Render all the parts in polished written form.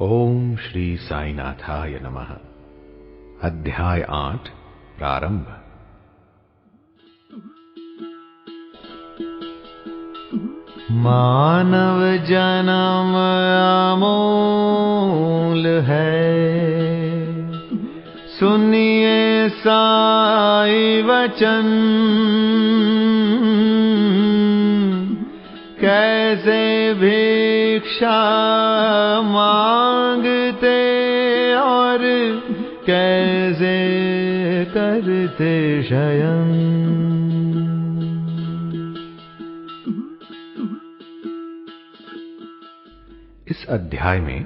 ओम श्री साईनाथाय नमः। अध्याय 8 प्रारंभ। मानव जन्म अमूल है, सुनिए साई वचन। कैसे भिक्षा मांगते और कैसे करते शयन। इस अध्याय में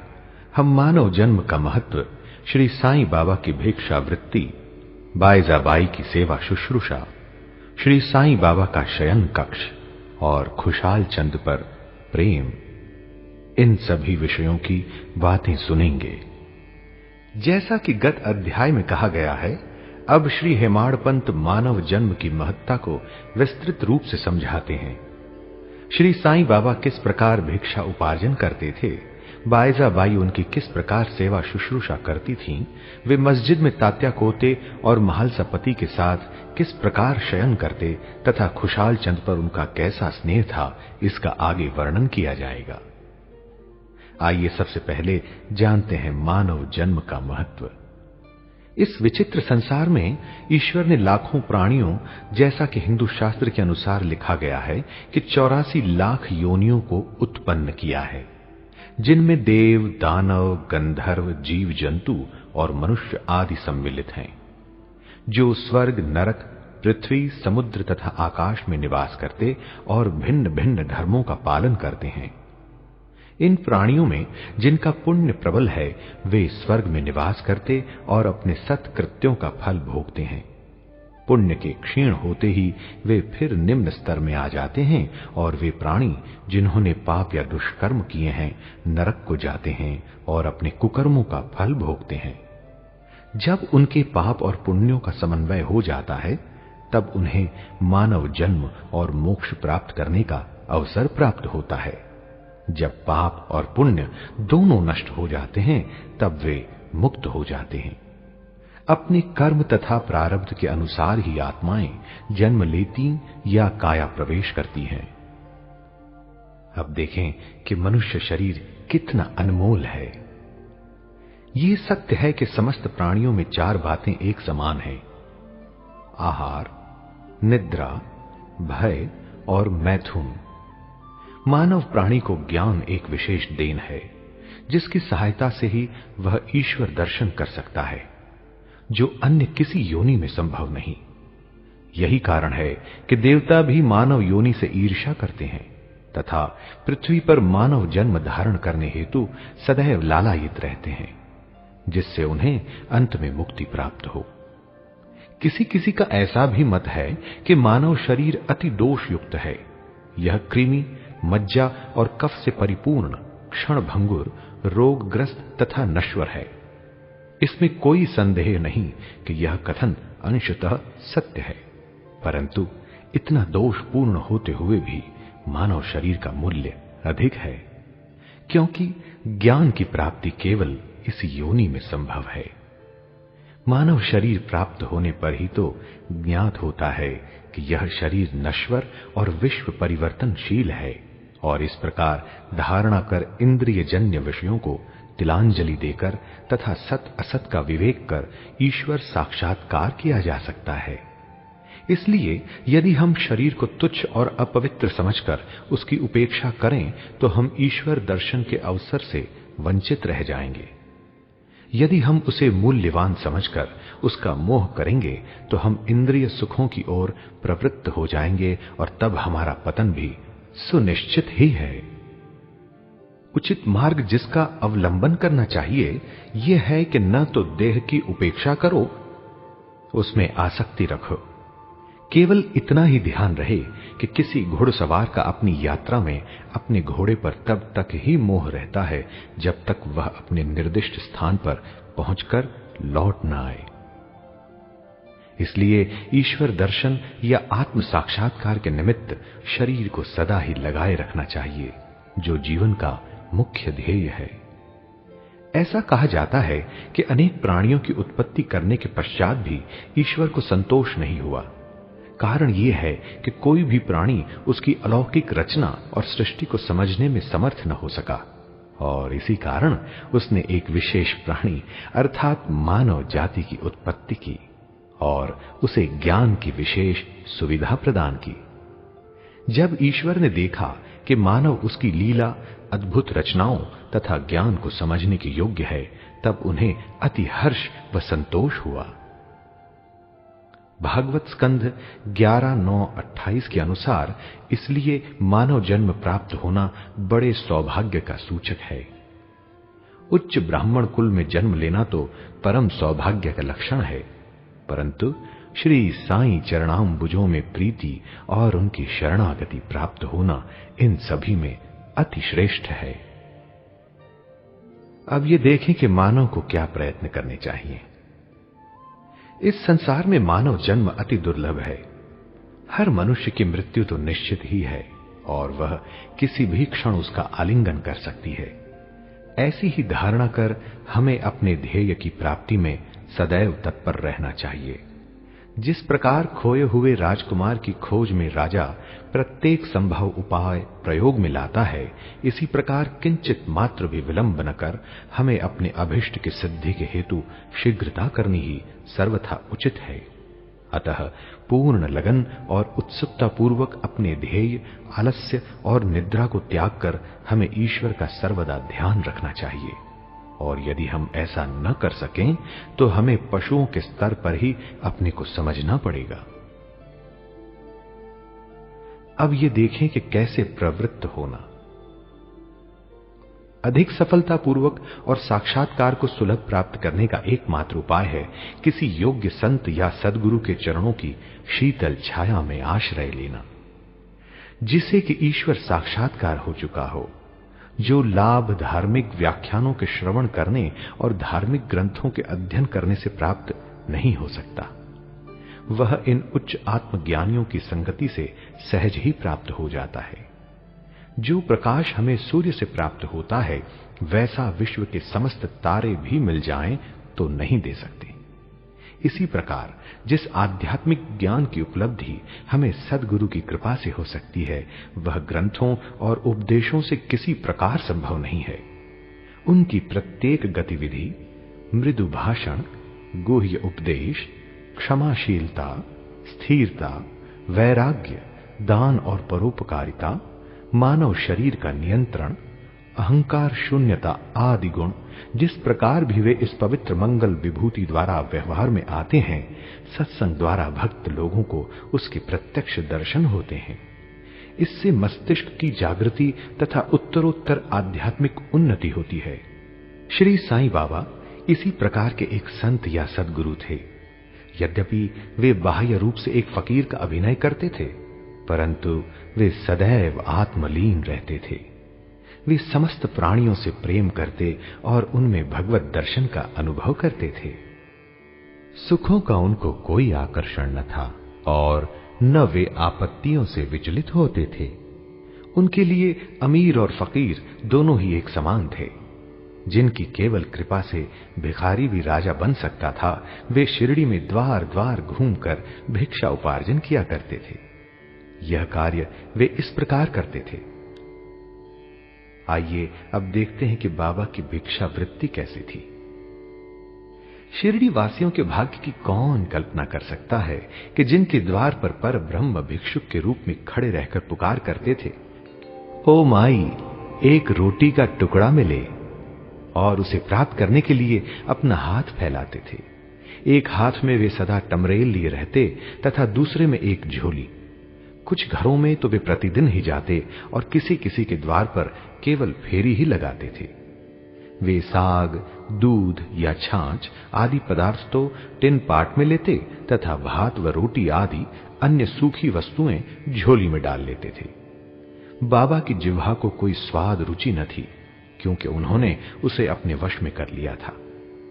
हम मानव जन्म का महत्व, श्री साईं बाबा की भिक्षा वृत्ति, बाईजाबाई की सेवा शुश्रूषा, श्री साईं बाबा का शयन कक्ष और खुशहाल चंद पर प्रेम, इन सभी विषयों की बातें सुनेंगे। जैसा कि गत अध्याय में कहा गया है, अब श्री हेमाड़ पंत मानव जन्म की महत्ता को विस्तृत रूप से समझाते हैं। श्री साईं बाबा किस प्रकार भिक्षा उपार्जन करते थे, बाईजाबाई उनकी किस प्रकार सेवा शुश्रूषा करती थीं, वे मस्जिद में तात्या कोते और महालसा पति के साथ किस प्रकार शयन करते तथा खुशहाल चंद पर उनका कैसा स्नेह था, इसका आगे वर्णन किया जाएगा। आइए सबसे पहले जानते हैं मानव जन्म का महत्व। इस विचित्र संसार में ईश्वर ने लाखों प्राणियों, जैसा कि हिंदू शास्त्र के अनुसार लिखा गया है कि 84 लाख योनियों को उत्पन्न किया है, जिनमें देव, दानव, गंधर्व, जीव जंतु और मनुष्य आदि सम्मिलित हैं, जो स्वर्ग, नरक, पृथ्वी, समुद्र तथा आकाश में निवास करते और भिन्न भिन्न धर्मों का पालन करते हैं। इन प्राणियों में जिनका पुण्य प्रबल है, वे स्वर्ग में निवास करते और अपने सत्कृत्यों का फल भोगते हैं। पुण्य के क्षीण होते ही वे फिर निम्न स्तर में आ जाते हैं और वे प्राणी जिन्होंने पाप या दुष्कर्म किए हैं, नरक को जाते हैं और अपने कुकर्मों का फल भोगते हैं। जब उनके पाप और पुण्यों का समन्वय हो जाता है, तब उन्हें मानव जन्म और मोक्ष प्राप्त करने का अवसर प्राप्त होता है। जब पाप और पुण्य दोनों नष्ट हो जाते हैं, तब वे मुक्त हो जाते हैं। अपने कर्म तथा प्रारब्ध के अनुसार ही आत्माएं जन्म लेती या काया प्रवेश करती हैं। अब देखें कि मनुष्य शरीर कितना अनमोल है। ये सत्य है कि समस्त प्राणियों में 4 बातें एक समान हैं: आहार, निद्रा, भय और मैथुन। मानव प्राणी को ज्ञान एक विशेष देन है, जिसकी सहायता से ही वह ईश्वर दर्शन कर सकता है, जो अन्य किसी योनि में संभव नहीं। यही कारण है कि देवता भी मानव योनि से ईर्ष्या करते हैं तथा पृथ्वी पर मानव जन्म धारण करने हेतु सदैव लालायित रहते हैं, जिससे उन्हें अंत में मुक्ति प्राप्त हो। किसी किसी का ऐसा भी मत है कि मानव शरीर अति दोष युक्त है। यह कृमि, मज्जा और कफ से परिपूर्ण, क्षणभंगुर, रोगग्रस्त तथा नश्वर है। इसमें कोई संदेह नहीं कि यह कथन अंशतः सत्य है, परंतु इतना दोषपूर्ण होते हुए भी मानव शरीर का मूल्य अधिक है, क्योंकि ज्ञान की प्राप्ति केवल इस योनि में संभव है। मानव शरीर प्राप्त होने पर ही तो ज्ञात होता है कि यह शरीर नश्वर और विश्व परिवर्तनशील है, और इस प्रकार धारणा कर इंद्रिय जन्य विषयों को तिलांजलि देकर तथा सत असत का विवेक कर ईश्वर साक्षात्कार किया जा सकता है। इसलिए यदि हम शरीर को तुच्छ और अपवित्र समझकर उसकी उपेक्षा करें, तो हम ईश्वर दर्शन के अवसर से वंचित रह जाएंगे। यदि हम उसे मूल्यवान समझकर उसका मोह करेंगे, तो हम इंद्रिय सुखों की ओर प्रवृत्त हो जाएंगे और तब हमारा पतन भी सुनिश्चित ही है। उचित मार्ग जिसका अवलंबन करना चाहिए, यह है कि न तो देह की उपेक्षा करो, उसमें आसक्ति रखो। केवल इतना ही ध्यान रहे कि किसी घुड़सवार का अपनी यात्रा में अपने घोड़े पर तब तक ही मोह रहता है जब तक वह अपने निर्दिष्ट स्थान पर पहुंचकर लौट न आए। इसलिए ईश्वर दर्शन या आत्म साक्षात्कार के निमित्त शरीर को सदा ही लगाए रखना चाहिए, जो जीवन का मुख्य ध्येय है। ऐसा कहा जाता है कि अनेक प्राणियों की उत्पत्ति करने के पश्चात भी ईश्वर को संतोष नहीं हुआ। कारण यह है कि कोई भी प्राणी उसकी अलौकिक रचना और सृष्टि को समझने में समर्थ न हो सका, और इसी कारण उसने एक विशेष प्राणी अर्थात मानव जाति की उत्पत्ति की और उसे ज्ञान की विशेष सुविधा प्रदान की। जब ईश्वर ने देखा कि मानव उसकी लीला, अद्भुत रचनाओं तथा ज्ञान को समझने के योग्य है, तब उन्हें अति हर्ष व संतोष हुआ। भागवत स्कंध 11:9-28 के अनुसार इसलिए मानव जन्म प्राप्त होना बड़े सौभाग्य का सूचक है। उच्च ब्राह्मण कुल में जन्म लेना तो परम सौभाग्य का लक्षण है, परंतु श्री साईं चरणाम्बुजों में प्रीति और उनकी शरणागति प्राप्त होना इन सभी में अति श्रेष्ठ है। अब ये देखें कि मानव को क्या प्रयत्न करने चाहिए। इस संसार में मानव जन्म अति दुर्लभ है। हर मनुष्य की मृत्यु तो निश्चित ही है और वह किसी भी क्षण उसका आलिंगन कर सकती है। ऐसी ही धारणा कर हमें अपने ध्येय की प्राप्ति में सदैव तत्पर रहना चाहिए। जिस प्रकार खोए हुए राजकुमार की खोज में राजा प्रत्येक संभव उपाय प्रयोग में लाता है, इसी प्रकार किंचित मात्र भी विलंब न कर हमें अपने अभिष्ट की सिद्धि के हेतु शीघ्रता करनी ही सर्वथा उचित है। अतः पूर्ण लगन और उत्सुकता पूर्वक अपने ध्येय, आलस्य और निद्रा को त्याग कर हमें ईश्वर का सर्वदा ध्यान रखना चाहिए, और यदि हम ऐसा न कर सकें तो हमें पशुओं के स्तर पर ही अपने को समझना पड़ेगा। अब ये देखें कि कैसे प्रवृत्त होना। अधिक सफलतापूर्वक और साक्षात्कार को सुलभ प्राप्त करने का एकमात्र उपाय है किसी योग्य संत या सद्गुरु के चरणों की शीतल छाया में आश्रय लेना, जिसे कि ईश्वर साक्षात्कार हो चुका हो। जो लाभ धार्मिक व्याख्यानों के श्रवण करने और धार्मिक ग्रंथों के अध्ययन करने से प्राप्त नहीं हो सकता, वह इन उच्च आत्मज्ञानियों की संगति से सहज ही प्राप्त हो जाता है। जो प्रकाश हमें सूर्य से प्राप्त होता है, वैसा विश्व के समस्त तारे भी मिल जाएं तो नहीं दे सकते। इसी प्रकार जिस आध्यात्मिक ज्ञान की उपलब्धि हमें सद्गुरु की कृपा से हो सकती है, वह ग्रंथों और उपदेशों से किसी प्रकार संभव नहीं है। उनकी प्रत्येक गतिविधि, मृदु भाषण, गुह्य उपदेश, क्षमाशीलता, स्थिरता, वैराग्य, दान और परोपकारिता, मानव शरीर का नियंत्रण, अहंकार शून्यता आदि गुण जिस प्रकार भी वे इस पवित्र मंगल विभूति द्वारा व्यवहार में आते हैं, सत्संग द्वारा भक्त लोगों को उसके प्रत्यक्ष दर्शन होते हैं। इससे मस्तिष्क की जागृति तथा उत्तरोत्तर आध्यात्मिक उन्नति होती है। श्री साईं बाबा इसी प्रकार के एक संत या सद्गुरु थे। यद्यपि वे बाह्य रूप से एक फकीर का अभिनय करते थे, परंतु वे सदैव आत्मलीन रहते थे। वे समस्त प्राणियों से प्रेम करते और उनमें भगवत दर्शन का अनुभव करते थे। सुखों का उनको कोई आकर्षण न था और न वे आपत्तियों से विचलित होते थे। उनके लिए अमीर और फकीर दोनों ही एक समान थे। जिनकी केवल कृपा से भिखारी भी राजा बन सकता था, वे शिरडी में द्वार द्वार घूमकर भिक्षा उपार्जन किया करते थे। यह कार्य वे इस प्रकार करते थे। आइए अब देखते हैं कि बाबा की भिक्षा वृत्ति कैसी थी। शिरडी वासियों के भाग्य की कौन कल्पना कर सकता है कि जिनके द्वार पर ब्रह्म भिक्षुक के रूप में खड़े रहकर पुकार करते थे, ओ माई, एक रोटी का टुकड़ा मिले, और उसे प्राप्त करने के लिए अपना हाथ फैलाते थे। एक हाथ में वे सदा टमरेल लिए रहते तथा दूसरे में एक झोली। कुछ घरों में तो वे प्रतिदिन ही जाते और किसी किसी के द्वार पर केवल फेरी ही लगाते थे। वे साग, दूध या छाछ आदि पदार्थ तो टिन पाट में लेते तथा भात व रोटी आदि अन्य सूखी वस्तुएं झोली में डाल लेते थे। बाबा की जिह्वा को कोई स्वाद रुचि न थी, क्योंकि उन्होंने उसे अपने वश में कर लिया था।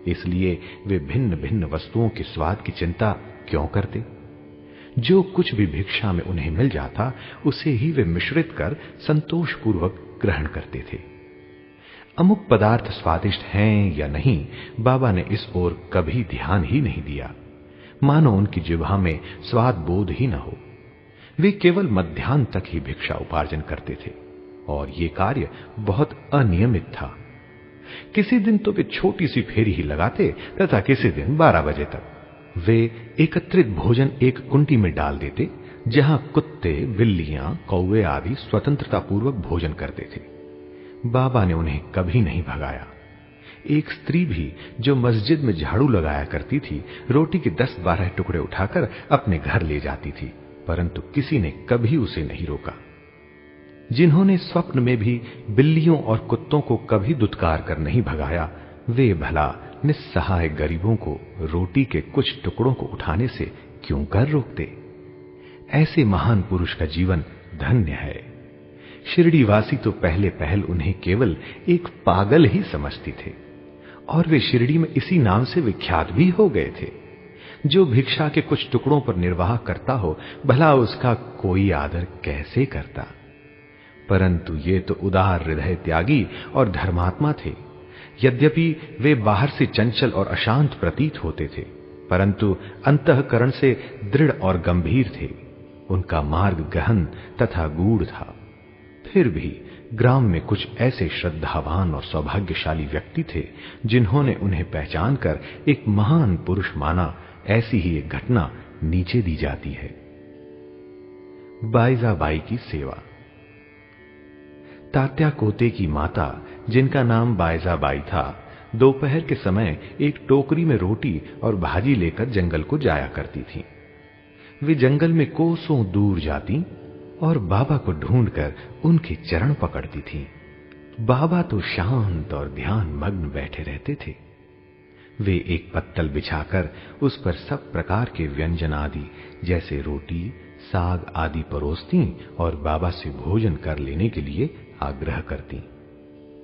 इसलिए वे भिन्न भिन्न वस्तुओं के स्वाद की चिंता क्यों करते। जो कुछ भी भिक्षा में उन्हें मिल जाता, उसे ही वे मिश्रित कर संतोषपूर्वक ग्रहण करते थे। अमुक पदार्थ स्वादिष्ट हैं या नहीं, बाबा ने इस ओर कभी ध्यान ही नहीं दिया, मानो उनकी जिह्वा में स्वाद बोध ही न हो। वे केवल मध्याह्न तक ही भिक्षा उपार्जन करते थे और ये कार्य बहुत अनियमित था। किसी दिन तो वे छोटी सी फेरी ही लगाते तथा किसी दिन 12 बजे तक। वे एकत्रित भोजन एक कुंटी में डाल देते, जहां कुत्ते, बिल्लियां, कौवे आदि स्वतंत्रता पूर्वक भोजन करते थे। बाबा ने उन्हें कभी नहीं भगाया। एक स्त्री भी जो मस्जिद में झाड़ू लगाया करती थी, रोटी के 10-12 टुकड़े उठाकर अपने घर ले जाती थी, परंतु किसी ने कभी उसे नहीं रोका। जिन्होंने स्वप्न में भी बिल्लियों और कुत्तों को कभी दुत्कार कर नहीं भगाया, वे भला निस्सहाय गरीबों को रोटी के कुछ टुकड़ों को उठाने से क्यों कर रोकते? ऐसे महान पुरुष का जीवन धन्य है। शिरडीवासी तो पहले पहल उन्हें केवल एक पागल ही समझती थे और वे शिरडी में इसी नाम से विख्यात भी हो गए थे। जो भिक्षा के कुछ टुकड़ों पर निर्वाह करता हो, भला उसका कोई आदर कैसे करता? परंतु ये तो उदार हृदय त्यागी और धर्मात्मा थे। यद्यपि वे बाहर से चंचल और अशांत प्रतीत होते थे, परंतु अंतःकरण से दृढ़ और गंभीर थे। उनका मार्ग गहन तथा गूढ़ था। फिर भी ग्राम में कुछ ऐसे श्रद्धावान और सौभाग्यशाली व्यक्ति थे जिन्होंने उन्हें पहचान कर एक महान पुरुष माना। ऐसी ही एक घटना नीचे दी जाती है। बाईजाबाई की सेवा। तात्या कोते की माता, जिनका नाम बाईजाबाई था, दोपहर के समय एक टोकरी में रोटी और भाजी लेकर जंगल को जाया करती थी। वे जंगल में कोसों दूर जाती और बाबा को ढूंढकर उनके चरण पकड़ती थीं। बाबा तो शांत और ध्यान मग्न बैठे रहते थे। वे एक पत्तल बिछाकर उस पर सब प्रकार के व्यंजन आदि जैसे रोटी, साग आदि परोसती और बाबा से भोजन कर लेने के लिए आग्रह करती।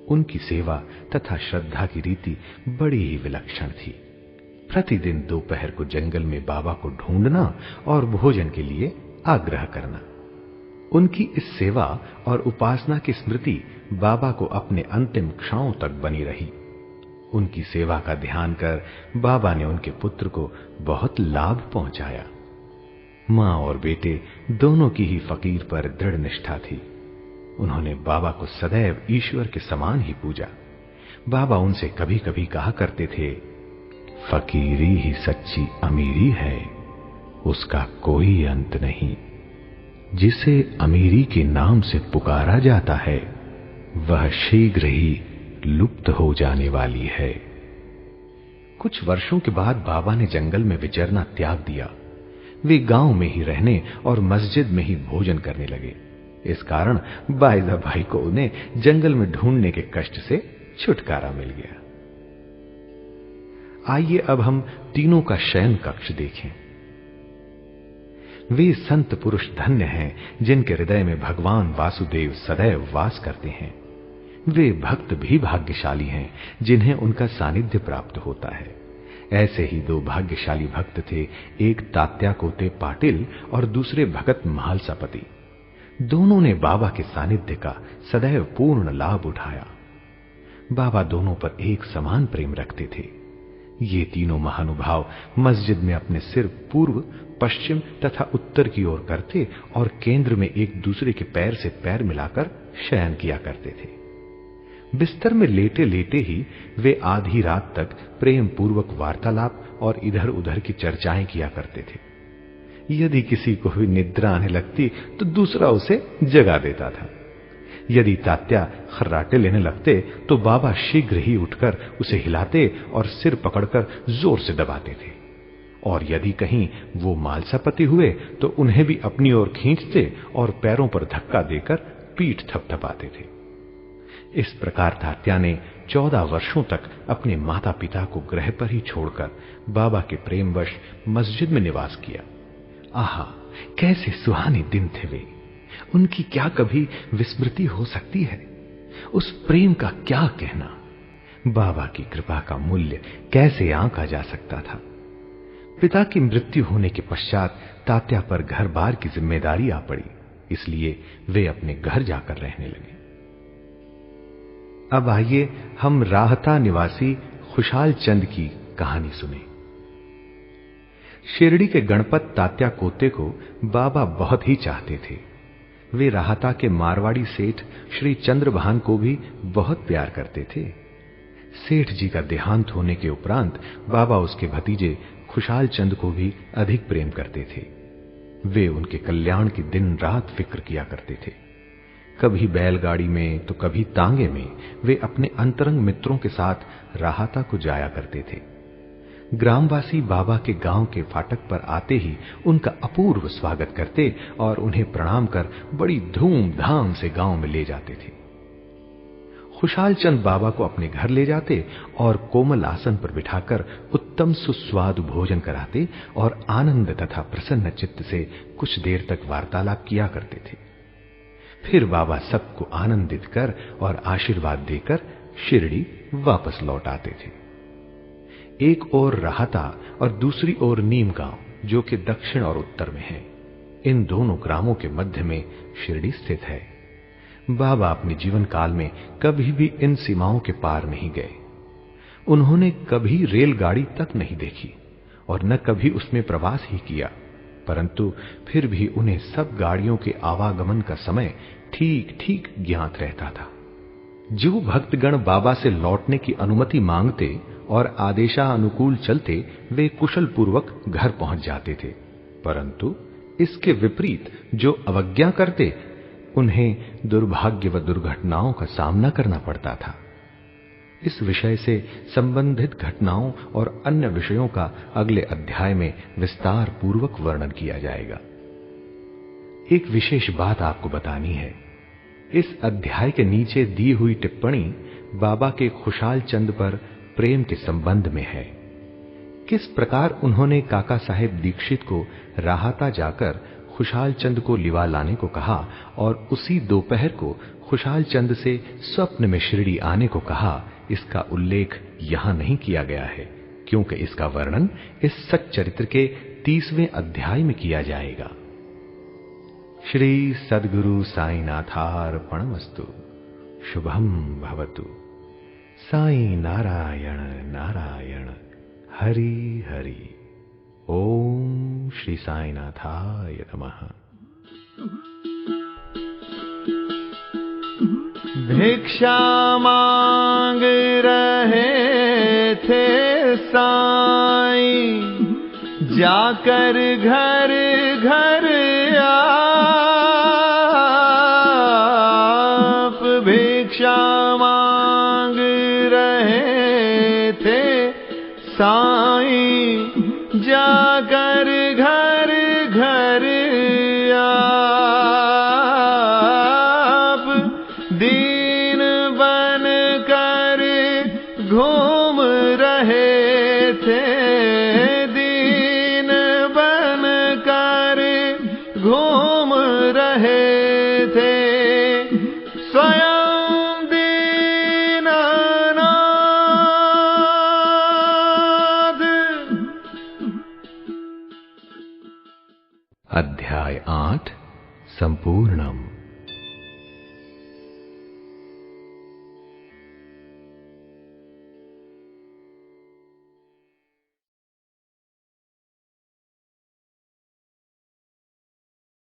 उनकी सेवा तथा श्रद्धा की रीति बड़ी ही विलक्षण थी। प्रतिदिन दोपहर को जंगल में बाबा को ढूंढना और भोजन के लिए आग्रह करना। उनकी इस सेवा और उपासना की स्मृति बाबा को अपने अंतिम क्षणों तक बनी रही। उनकी सेवा का ध्यान कर बाबा ने उनके पुत्र को बहुत लाभ पहुंचाया। मां और बेटे दोनों की ही फकीर पर दृढ़ निष्ठा थी। उन्होंने बाबा को सदैव ईश्वर के समान ही पूजा। बाबा उनसे कभी कभी कहा करते थे, फकीरी ही सच्ची अमीरी है, उसका कोई अंत नहीं। जिसे अमीरी के नाम से पुकारा जाता है, वह शीघ्र ही लुप्त हो जाने वाली है। कुछ वर्षों के बाद बाबा ने जंगल में विचरना त्याग दिया। वे गांव में ही रहने और मस्जिद में ही भोजन करने लगे। इस कारण बाईजाबाई को उन्हें जंगल में ढूंढने के कष्ट से छुटकारा मिल गया। आइए अब हम तीनों का शयन कक्ष देखें। वे संत पुरुष धन्य हैं जिनके हृदय में भगवान वासुदेव सदैव वास करते हैं। वे भक्त भी भाग्यशाली हैं जिन्हें उनका सानिध्य प्राप्त होता है। ऐसे ही दो भाग्यशाली भक्त थे, एक तात्या कोते पाटिल और दूसरे भगत महालसापति। दोनों ने बाबा के सानिध्य का सदैव पूर्ण लाभ उठाया। बाबा दोनों पर एक समान प्रेम रखते थे। ये तीनों महानुभाव मस्जिद में अपने सिर पूर्व, पश्चिम तथा उत्तर की ओर करते और केंद्र में एक दूसरे के पैर से पैर मिलाकर शयन किया करते थे। बिस्तर में लेटे लेटे ही वे आधी रात तक प्रेम पूर्वक वार्तालाप और इधर उधर की चर्चाएं किया करते थे। यदि किसी को भी निद्रा आने लगती तो दूसरा उसे जगा देता था। यदि तात्या खर्राटे लेने लगते तो बाबा शीघ्र ही उठकर उसे हिलाते और सिर पकड़कर जोर से दबाते थे। और यदि कहीं वो मालसापति हुए तो उन्हें भी अपनी ओर खींचते और पैरों पर धक्का देकर पीठ थपथपाते थे। इस प्रकार तात्या ने 14 वर्षों तक अपने माता पिता को ग्रह पर ही छोड़कर बाबा के प्रेमवश मस्जिद में निवास किया। आहा, कैसे सुहाने दिन थे वे! उनकी क्या कभी विस्मृति हो सकती है? उस प्रेम का क्या कहना! बाबा की कृपा का मूल्य कैसे आंका जा सकता था। पिता की मृत्यु होने के पश्चात तात्या पर घर बार की जिम्मेदारी आ पड़ी, इसलिए वे अपने घर जाकर रहने लगे। अब आइए हम राहता निवासी खुशाल चंद की कहानी सुने। शिरडी के गणपत तात्या कोते को बाबा बहुत ही चाहते थे। वे राहता के मारवाड़ी सेठ श्री चंद्रभान को भी बहुत प्यार करते थे। सेठ जी का देहांत होने के उपरांत बाबा उसके भतीजे खुशाल चंद को भी अधिक प्रेम करते थे। वे उनके कल्याण की दिन रात फिक्र किया करते थे। कभी बैलगाड़ी में तो कभी तांगे में वे अपने अंतरंग मित्रों के साथ राहता को जाया करते थे। ग्रामवासी बाबा के गांव के फाटक पर आते ही उनका अपूर्व स्वागत करते और उन्हें प्रणाम कर बड़ी धूमधाम से गांव में ले जाते थे। खुशाल चंद बाबा को अपने घर ले जाते और कोमल आसन पर बिठाकर उत्तम सुस्वादु भोजन कराते और आनंद तथा प्रसन्न चित्त से कुछ देर तक वार्तालाप किया करते थे। फिर बाबा सबको आनंदित कर और आशीर्वाद देकर शिरडी वापस लौट आते थे। एक ओर राहता और दूसरी ओर नीम गांव, जो कि दक्षिण और उत्तर में है। इन दोनों ग्रामों के मध्य में शिरडी स्थित है। बाबा अपने जीवन काल में कभी भी इन सीमाओं के पार नहीं गए। उन्होंने कभी रेलगाड़ी तक नहीं देखी और न कभी उसमें प्रवास ही किया, परंतु फिर भी उन्हें सब गाड़ियों के आवागमन का समय ठीक ठीक ज्ञात रहता था। जो भक्तगण बाबा से लौटने की अनुमति मांगते और आदेशानुकूल चलते, वे कुशल पूर्वक घर पहुंच जाते थे, परंतु इसके विपरीत जो अवज्ञा करते, उन्हें दुर्भाग्य व दुर्घटनाओं का सामना करना पड़ता था। इस विषय से संबंधित घटनाओं और अन्य विषयों का अगले अध्याय में विस्तार पूर्वक वर्णन किया जाएगा। एक विशेष बात आपको बतानी है। इस अध्याय के नीचे दी हुई टिप्पणी बाबा के खुशाल चंद पर प्रेम के संबंध में है। किस प्रकार उन्होंने काका साहेब दीक्षित को राहता जाकर खुशाल चंद को लिवा लाने को कहा और उसी दोपहर को खुशाल चंद से स्वप्न में शिरडी आने को कहा, इसका उल्लेख यहां नहीं किया गया है, क्योंकि इसका वर्णन इस सच्चरित्र के 30वें अध्याय में किया जाएगा। श्री सद्गुरु साईनाथार्पणमस्तु। शुभम भवतु। साई नारायण नारायण हरि हरि। ओम श्री साईनाथाय नमः। भिक्षा मांग रहे थे साईं, जाकर घर घर आप भिक्षा मांग रहे थे साईं, जाकर घर घर आप दीन बन कर घूम रहे थे, दीन बन कर घूम रहे थे, स्वयं दीनानाथ। अध्याय 8 संपूर्णम।